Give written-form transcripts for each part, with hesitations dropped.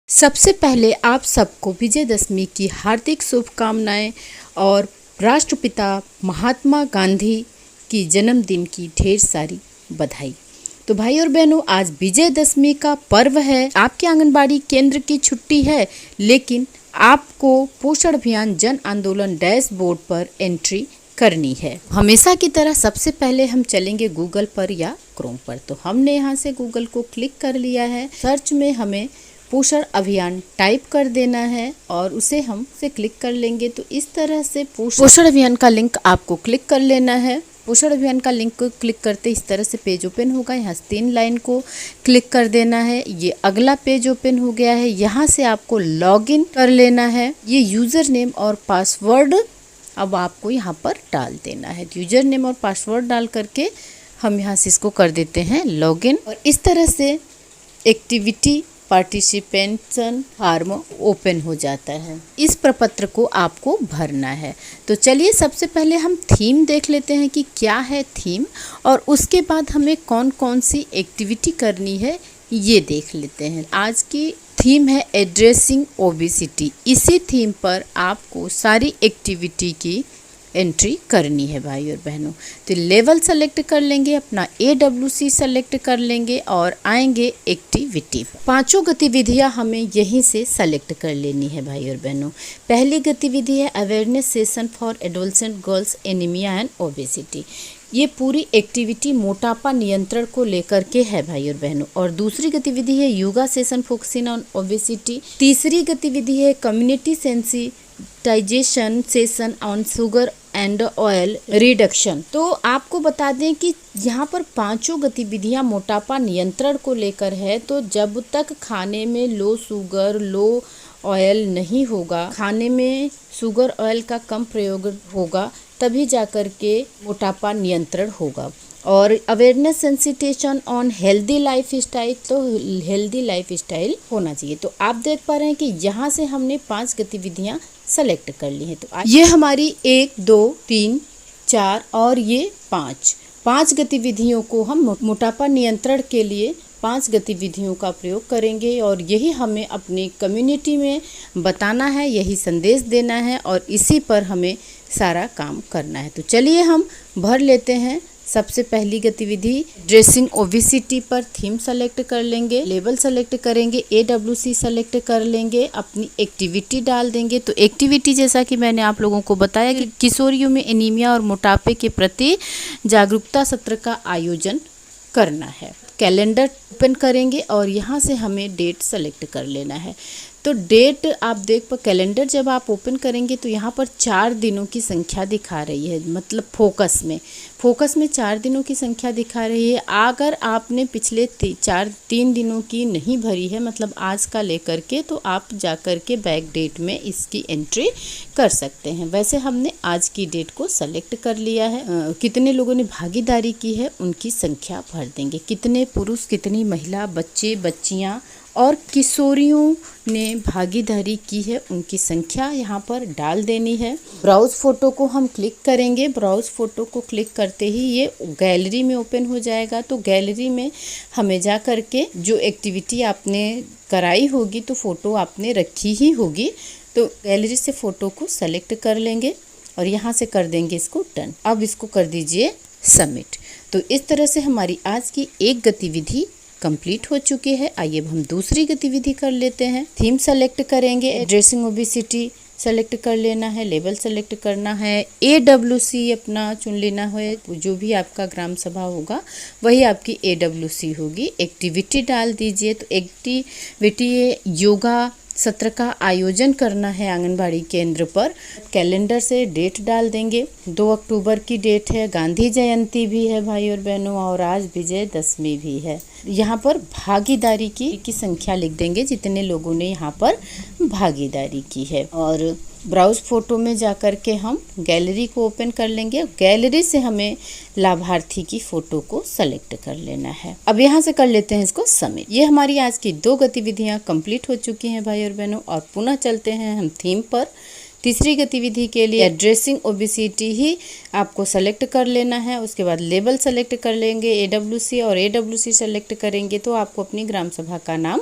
सबसे पहले आप सबको विजयदशमी की हार्दिक शुभकामनाएं और राष्ट्रपिता महात्मा गांधी की जन्मदिन की ढेर सारी बधाई। तो भाई और बहनों, आज विजयदशमी का पर्व है। आपके आंगनबाड़ी केंद्र की छुट्टी है, लेकिन आपको पोषण अभियान जन आंदोलन डैशबोर्ड पर एंट्री करनी है। हमेशा की तरह सबसे पहले हम चलेंगे गूगल पर या क्रोम पर। तो हमने यहाँ से गूगल को क्लिक कर लिया है। सर्च में हमें पोषण अभियान टाइप कर देना है और उसे हम से क्लिक कर लेंगे। तो इस तरह से पोषण अभियान का लिंक आपको क्लिक कर लेना है। पोषण अभियान का लिंक को क्लिक करते इस तरह से पेज ओपन होगा। यहाँ से 3 लाइन को क्लिक कर देना है। ये अगला पेज ओपन हो गया है। यहाँ से आपको लॉगिन कर लेना है। ये यूजर नेम और पासवर्ड अब आपको यहाँ पर डाल देना है। यूजर नेम और पासवर्ड डाल करके हम यहाँ से इसको कर देते हैं लॉगिन। और इस तरह से एक्टिविटी पार्टिसिपेशन फॉर्म ओपन हो जाता है। इस प्रपत्र को आपको भरना है। तो चलिए सबसे पहले हम थीम देख लेते हैं कि क्या है थीम, और उसके बाद हमें कौन कौन सी एक्टिविटी करनी है ये देख लेते हैं। आज की थीम है एड्रेसिंग ओबेसिटी। इसी थीम पर आपको सारी एक्टिविटी की एंट्री करनी है भाई और बहनों। तो लेवल सेलेक्ट कर लेंगे, अपना AWC सेलेक्ट कर लेंगे और आएंगे एक्टिविटी। 5 गतिविधियां हमें यहीं से सेलेक्ट कर लेनी है भाई और बहनों। पहली गतिविधि है awareness session for adolescent girls anaemia and obesity. ये पूरी एक्टिविटी मोटापा नियंत्रण को लेकर के है भाई और बहनों। और दूसरी गतिविधि है yoga session focusing on obesity. तीसरी गतिविधि है community sensitization session on sugar and oil reduction. तो आपको बता दें कि यहाँ पर 5 गतिविधियाँ मोटापा नियंत्रण को लेकर है। तो जब तक खाने में लो शुगर लो ऑयल नहीं होगा, खाने में शुगर ऑयल का कम प्रयोग होगा, तभी जाकर के मोटापा नियंत्रण होगा। और awareness sensitization on healthy lifestyle, तो हेल्दी लाइफ स्टाइल होना चाहिए। तो आप देख पा रहे हैं कि यहाँ से हमने 5 गतिविधियाँ सेलेक्ट कर ली हैं। तो ये हमारी 1 2 3 4 और ये 5 गतिविधियों को हम मोटापा नियंत्रण के लिए 5 गतिविधियों का प्रयोग करेंगे। और यही हमें अपनी कम्युनिटी में बताना है, यही संदेश देना है और इसी पर हमें सारा काम करना है। तो चलिए हम भर लेते हैं। सबसे पहली गतिविधि ड्रेसिंग ओबेसिटी पर थीम सेलेक्ट कर लेंगे, लेबल सेलेक्ट करेंगे, AWC सेलेक्ट कर लेंगे, अपनी एक्टिविटी डाल देंगे। तो एक्टिविटी जैसा कि मैंने आप लोगों को बताया कि किशोरियों में एनीमिया और मोटापे के प्रति जागरूकता सत्र का आयोजन करना है। कैलेंडर ओपन करेंगे और यहाँ से हमें डेट सेलेक्ट कर लेना है। तो डेट आप देख पर कैलेंडर जब आप ओपन करेंगे तो यहाँ पर 4 दिनों की संख्या दिखा रही है, मतलब फोकस में 4 दिनों की संख्या दिखा रही है। अगर आपने पिछले 3 दिनों की नहीं भरी है, मतलब आज का लेकर के, तो आप जाकर के बैक डेट में इसकी एंट्री कर सकते हैं। वैसे हमने आज की डेट को सेलेक्ट कर लिया है। कितने लोगों ने भागीदारी की है उनकी संख्या भर देंगे। कितने पुरुष, कितनी महिला, बच्चे बच्चियाँ और किशोरियों ने भागीदारी की है उनकी संख्या यहाँ पर डाल देनी है। ब्राउज फोटो को हम क्लिक करेंगे। ब्राउज फोटो को क्लिक करते ही ये गैलरी में ओपन हो जाएगा। तो गैलरी में हमें जा करके जो एक्टिविटी आपने कराई होगी, तो फ़ोटो आपने रखी ही होगी, तो गैलरी से फ़ोटो को सेलेक्ट कर लेंगे और यहाँ से कर देंगे इसको डन। अब इसको कर दीजिए सबमिट। तो इस तरह से हमारी आज की एक गतिविधि कंप्लीट हो चुकी है। आइए अब हम दूसरी गतिविधि कर लेते हैं। थीम सेलेक्ट करेंगे, एड्रेसिंग ओबेसिटी सेलेक्ट कर लेना है, लेबल सेलेक्ट करना है, AWC अपना चुन लेना है। जो भी आपका ग्राम सभा होगा वही आपकी AWC होगी। एक्टिविटी डाल दीजिए। तो एक्टिविटी योगा सत्र का आयोजन करना है आंगनबाड़ी केंद्र पर। कैलेंडर से डेट डाल देंगे। 2 अक्टूबर की डेट है। गांधी जयंती भी है भाई और बहनों, और आज विजयदशमी भी है। यहाँ पर भागीदारी की संख्या लिख देंगे, जितने लोगों ने यहाँ पर भागीदारी की है। और ब्राउज फोटो में जाकर के हम गैलरी को ओपन कर लेंगे। गैलरी से हमें लाभार्थी की फोटो को सेलेक्ट कर लेना है। अब यहाँ से कर लेते हैं इसको सबमिट। ये हमारी आज की 2 गतिविधियाँ कंप्लीट हो चुकी हैं भाई और बहनों। और पुनः चलते हैं हम थीम पर। तीसरी गतिविधि के लिए एड्रेसिंग ओबेसिटी ही आपको सेलेक्ट कर लेना है। उसके बाद लेबल सेलेक्ट कर लेंगे AWC, और AWC सेलेक्ट करेंगे तो आपको अपनी ग्राम सभा का नाम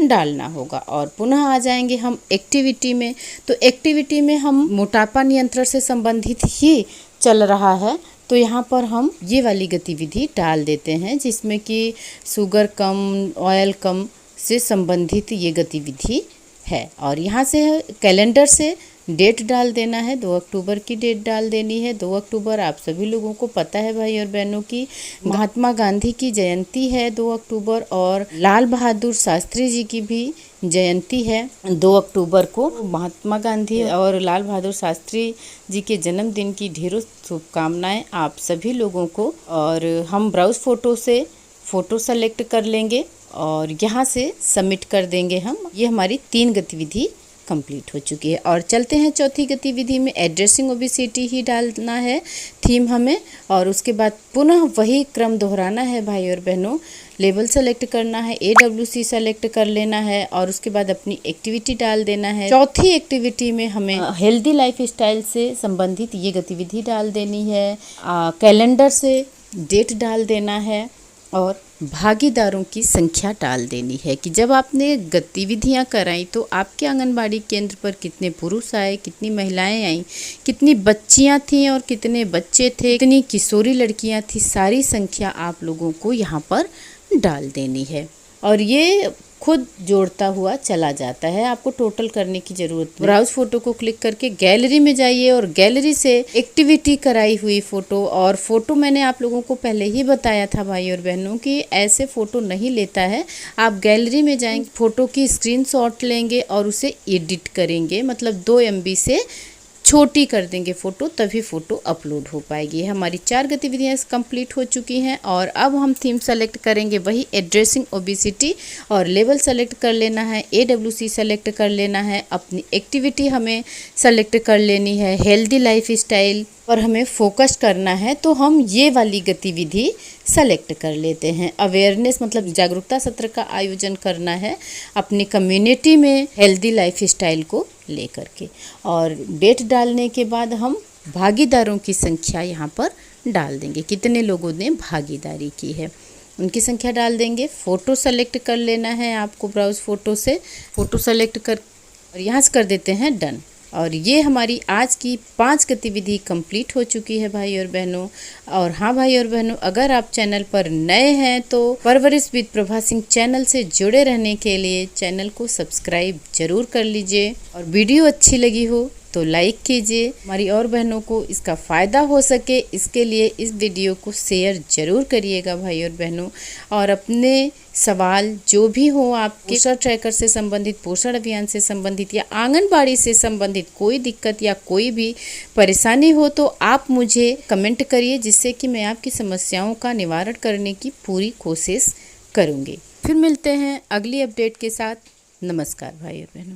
डालना होगा। और पुनः आ जाएंगे हम एक्टिविटी में। तो एक्टिविटी में हम मोटापा नियंत्रण से संबंधित ही चल रहा है, तो यहाँ पर हम ये वाली गतिविधि डाल देते हैं जिसमें कि शुगर कम, ऑयल कम से संबंधित ये गतिविधि है। और यहाँ से कैलेंडर से डेट डाल देना है, 2 अक्टूबर की डेट डाल देनी है। 2 अक्टूबर आप सभी लोगों को पता है भाई और बहनों की महात्मा गांधी की जयंती है 2 अक्टूबर, और लाल बहादुर शास्त्री जी की भी जयंती है 2 अक्टूबर को। महात्मा गांधी और लाल बहादुर शास्त्री जी के जन्मदिन की ढेरों शुभकामनाएं आप सभी लोगों को। और हम ब्राउज फोटो से फ़ोटो सेलेक्ट कर लेंगे और यहाँ से सबमिट कर देंगे हम। ये हमारी 3 गतिविधि कंप्लीट हो चुकी है। और चलते हैं चौथी गतिविधि में। एड्रेसिंग ओबेसिटी ही डालना है थीम हमें, और उसके बाद पुनः वही क्रम दोहराना है भाई और बहनों। लेबल सेलेक्ट करना है, AWC सेलेक्ट कर लेना है, और उसके बाद अपनी एक्टिविटी डाल देना है। चौथी एक्टिविटी में हमें हेल्दी लाइफ स्टाइल से संबंधित ये गतिविधि डाल देनी है। कैलेंडर से डेट डाल देना है और भागीदारों की संख्या डाल देनी है कि जब आपने गतिविधियां कराई तो आपके आंगनबाड़ी केंद्र पर कितने पुरुष आए, कितनी महिलाएं आईं, कितनी बच्चियां थीं और कितने बच्चे थे, कितनी किशोरी लड़कियां थी, सारी संख्या आप लोगों को यहाँ पर डाल देनी है। और ये खुद जोड़ता हुआ चला जाता है, आपको टोटल करने की जरूरत नहीं। ब्राउज फोटो को क्लिक करके गैलरी में जाइए और गैलरी से एक्टिविटी कराई हुई फोटो, और फोटो मैंने आप लोगों को पहले ही बताया था भाई और बहनों कि ऐसे फोटो नहीं लेता है। आप गैलरी में जाएंगे, फोटो की स्क्रीनशॉट लेंगे और उसे एडिट करेंगे, मतलब 2 MB से छोटी कर देंगे फ़ोटो, तभी फ़ोटो अपलोड हो पाएगी। हमारी 4 गतिविधियाँ कंप्लीट हो चुकी हैं। और अब हम थीम सेलेक्ट करेंगे वही एड्रेसिंग ओबेसिटी, और लेवल सेलेक्ट कर लेना है, AWC सेलेक्ट कर लेना है, अपनी एक्टिविटी हमें सेलेक्ट कर लेनी है, हेल्दी लाइफ स्टाइल पर हमें फोकस करना है। तो हम ये वाली गतिविधि सेलेक्ट कर लेते हैं। अवेयरनेस मतलब जागरूकता सत्र का आयोजन करना है अपनी कम्युनिटी में हेल्दी लाइफ स्टाइल को लेकर के। और डेट डालने के बाद हम भागीदारों की संख्या यहाँ पर डाल देंगे, कितने लोगों ने भागीदारी की है उनकी संख्या डाल देंगे। फ़ोटो सेलेक्ट कर लेना है आपको, ब्राउज फ़ोटो से फ़ोटो सेलेक्ट कर और यहाँ से कर देते हैं डन। और ये हमारी आज की 5 गतिविधि कंप्लीट हो चुकी है भाई और बहनों। और हाँ भाई और बहनों, अगर आप चैनल पर नए हैं तो परवरिश विद प्रभा सिंह चैनल से जुड़े रहने के लिए चैनल को सब्सक्राइब जरूर कर लीजिए, और वीडियो अच्छी लगी हो तो लाइक कीजिए। हमारी और बहनों को इसका फ़ायदा हो सके इसके लिए इस वीडियो को शेयर जरूर करिएगा भाई और बहनों। और अपने सवाल जो भी हो आपके पोषण ट्रैकर से संबंधित, पोषण अभियान से संबंधित या आंगनबाड़ी से संबंधित कोई दिक्कत या कोई भी परेशानी हो तो आप मुझे कमेंट करिए, जिससे कि मैं आपकी समस्याओं का निवारण करने की पूरी कोशिश करूँगी। फिर मिलते हैं अगली अपडेट के साथ। नमस्कार भाई और बहनों।